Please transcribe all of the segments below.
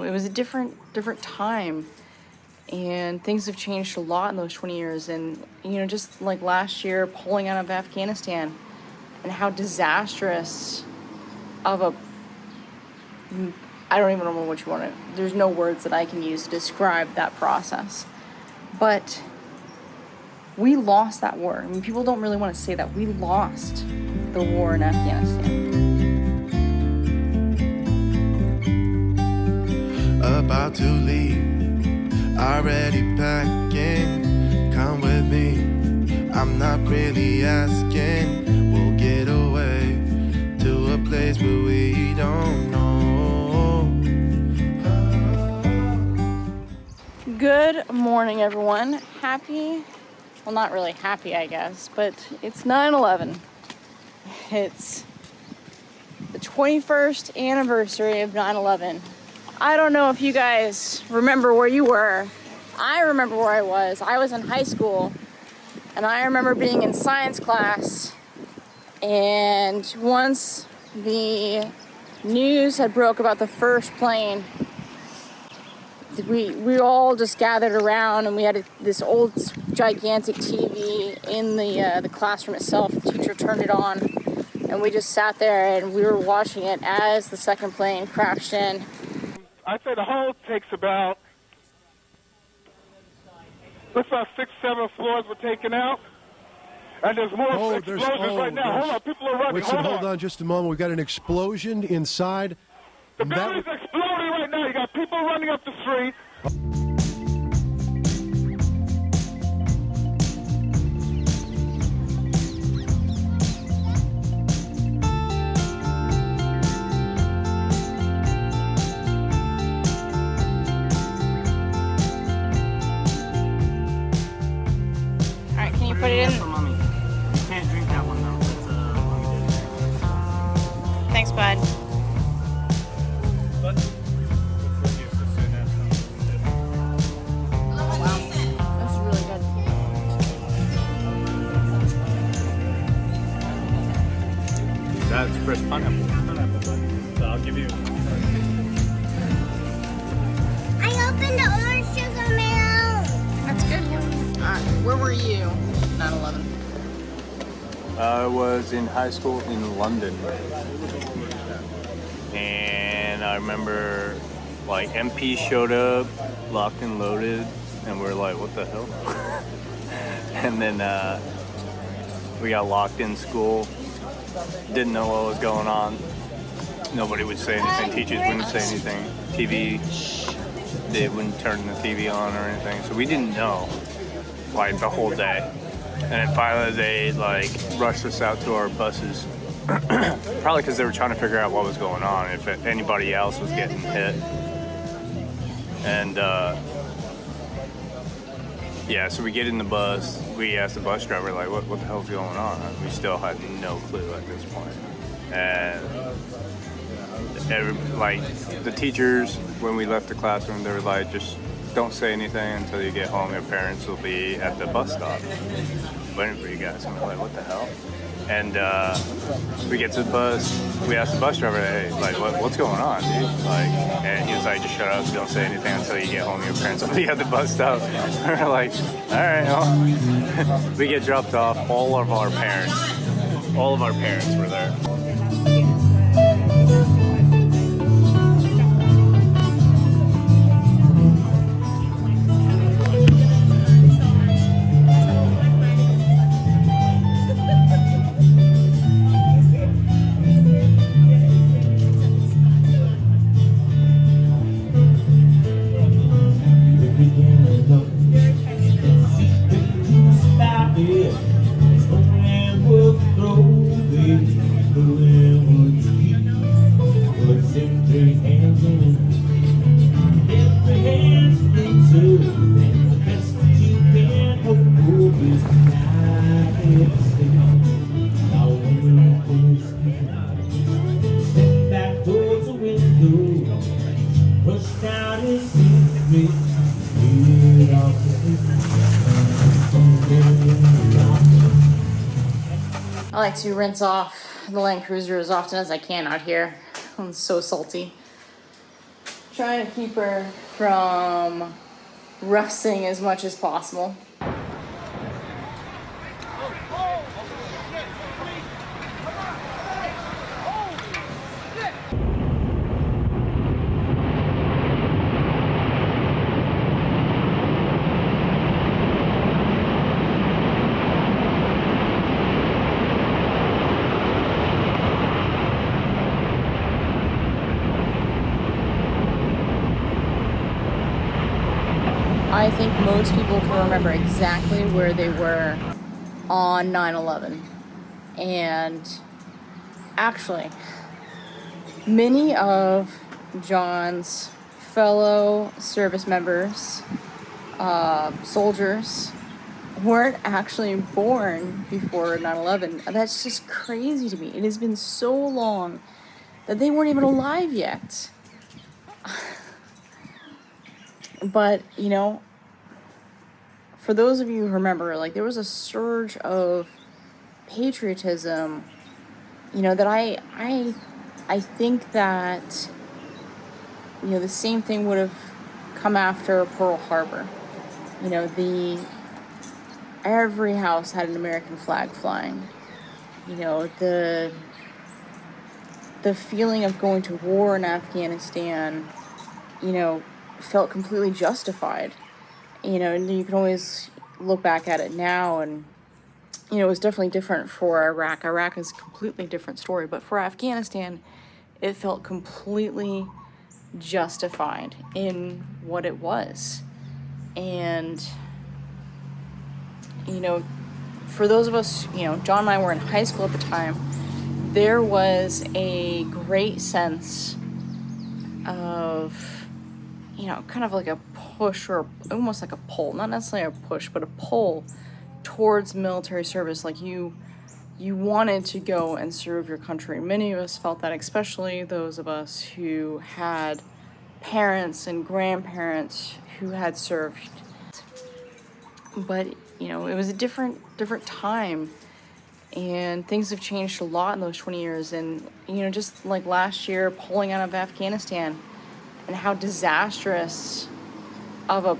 it was a different time, and things have changed a lot in those 20 years. And, just like last year, pulling out of Afghanistan, and how disastrous of I don't even know what you want to, there's no words that I can use to describe that process. But we lost that war. I mean, people don't really want to say that. We lost the war in Afghanistan. About to leave, already packing. Come with me, I'm not really asking. We'll get away to a place where we don't know. Good morning, everyone. Happy, well, not really happy, I guess, but it's 9/11. It's the 21st anniversary of 9/11. I don't know if you guys remember where you were. I remember where I was. I was in high school, and I remember being in science class, and once the news had broke about the first plane, we all just gathered around, and we had this old gigantic TV in the classroom itself. The teacher turned it on, and we just sat there and we were watching it as the second plane crashed in. I'd say the whole takes about, looks like 6, 7 floors were taken out. And there's more explosions right now. Hold on, people are running. Hold on just a moment. We've got an explosion inside. The building's exploding right now. You got people running up the street. Put it in. For mommy. You can't drink that one though. That's Thanks, bud. Oh, wow. That's really good. That's fresh pineapple. So I'll give you. I opened the orange juice on my own. That's good. Where were you? 9/11. I was in high school in London, and I remember like MP showed up, locked and loaded, and we're like, what the hell? And then we got locked in school, didn't know what was going on. Nobody would say anything, teachers wouldn't say anything, they wouldn't turn the TV on or anything, so we didn't know like the whole day. And then finally they like rushed us out to our buses, probably because they were trying to figure out what was going on, if anybody else was getting hit. And yeah, so we get in the bus, we asked the bus driver like, what the hell's going on? We still had no clue at this point. And like the teachers, when we left the classroom, they were like, just don't say anything until you get home. Your parents will be at the bus stop waiting for you guys. And we're like, what the hell? And we get to the bus. We asked the bus driver, hey, like, what's going on, dude? Like, and he was like, just shut up. Don't say anything until you get home. Your parents will be at the bus stop. We're like, all right. Well. We get dropped off. All of our parents were there. I like to rinse off the Land Cruiser as often as I can out here. It's so salty. Trying to keep her from resting as much as possible. I think most people can remember exactly where they were on 9/11. And actually, many of John's fellow service members, soldiers, weren't actually born before 9/11. That's just crazy to me. It has been so long that they weren't even alive yet. But, you know, for those of you who remember, like, there was a surge of patriotism, you know, that I think that, you know, the same thing would have come after Pearl Harbor. You know, every house had an American flag flying. You know, the feeling of going to war in Afghanistan, you know, felt completely justified. You know, and you can always look back at it now and, you know, it was definitely different for Iraq. Iraq is a completely different story, but for Afghanistan, it felt completely justified in what it was. And, you know, for those of us, you know, John and I were in high school at the time, there was a great sense of, you know, kind of like a push or almost like a pull, not necessarily a push, but a pull towards military service. Like you wanted to go and serve your country. Many of us felt that, especially those of us who had parents and grandparents who had served. But, you know, it was a different time, and things have changed a lot in those 20 years. And, you know, just like last year, pulling out of Afghanistan, and how disastrous of a,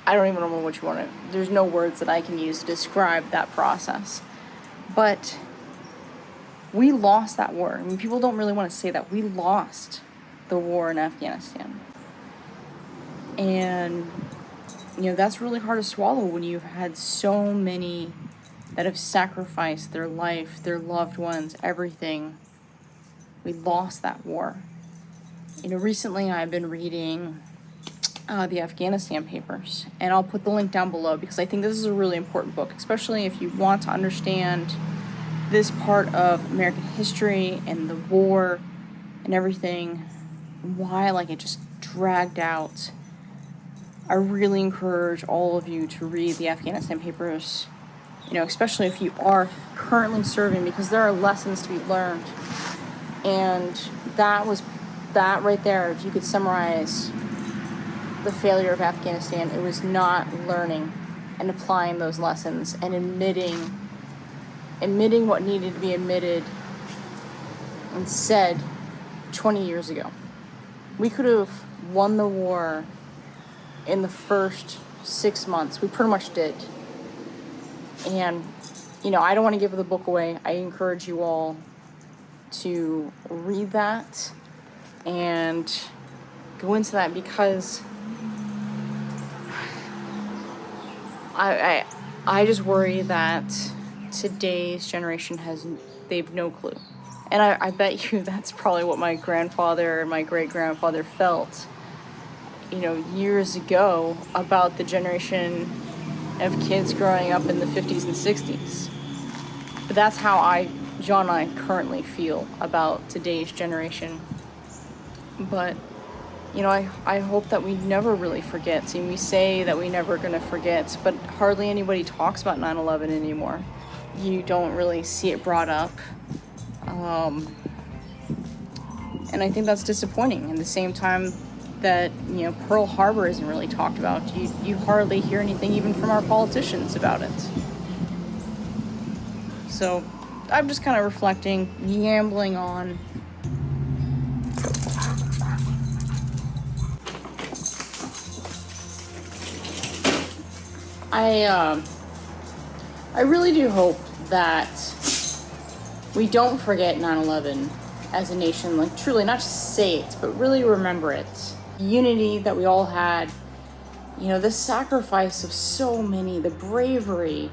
I don't even know what you want to, there's no words that I can use to describe that process. But we lost that war. I mean, people don't really want to say that. We lost the war in Afghanistan. And, you know, that's really hard to swallow when you've had so many that have sacrificed their life, their loved ones, everything. We lost that war. You know, recently I've been reading the Afghanistan Papers, and I'll put the link down below because I think this is a really important book, especially if you want to understand this part of American history and the war and everything, why like it just dragged out. I really encourage all of you to read the Afghanistan Papers, you know, especially if you are currently serving, because there are lessons to be learned. And that right there, if you could summarize the failure of Afghanistan, it was not learning and applying those lessons and admitting what needed to be admitted and said 20 years ago. We could have won the war in the first 6 months. We pretty much did. And, you know, I don't want to give the book away. I encourage you all to read that and go into that, because I just worry that today's generation they've no clue. And I bet you that's probably what my grandfather and my great-grandfather felt, you know, years ago about the generation of kids growing up in the 50s and 60s. But that's how John and I currently feel about today's generation. But, you know, I hope that we never really forget. See, we say that we're never going to forget, but hardly anybody talks about 9/11 anymore. You don't really see it brought up. And I think that's disappointing. At the same time that, you know, Pearl Harbor isn't really talked about. You hardly hear anything even from our politicians about it. So I'm just kind of reflecting, gambling on. I really do hope that we don't forget 9/11 as a nation, like truly, not just say it, but really remember it. The unity that we all had, you know, the sacrifice of so many, the bravery,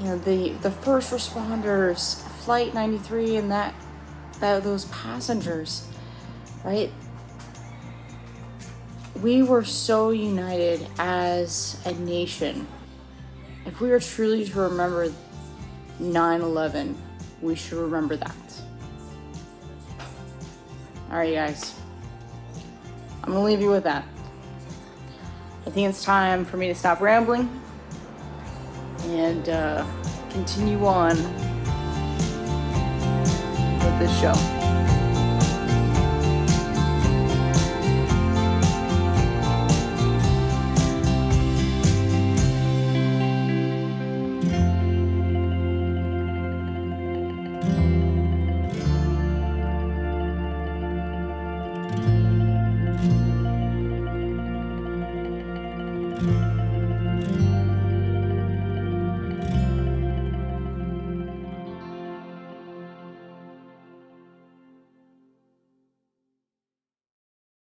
you know, the first responders, Flight 93 and those passengers, right? We were so united as a nation. If we are truly to remember 9/11, we should remember that. All right, guys. I'm gonna leave you with that. I think it's time for me to stop rambling and continue on with this show.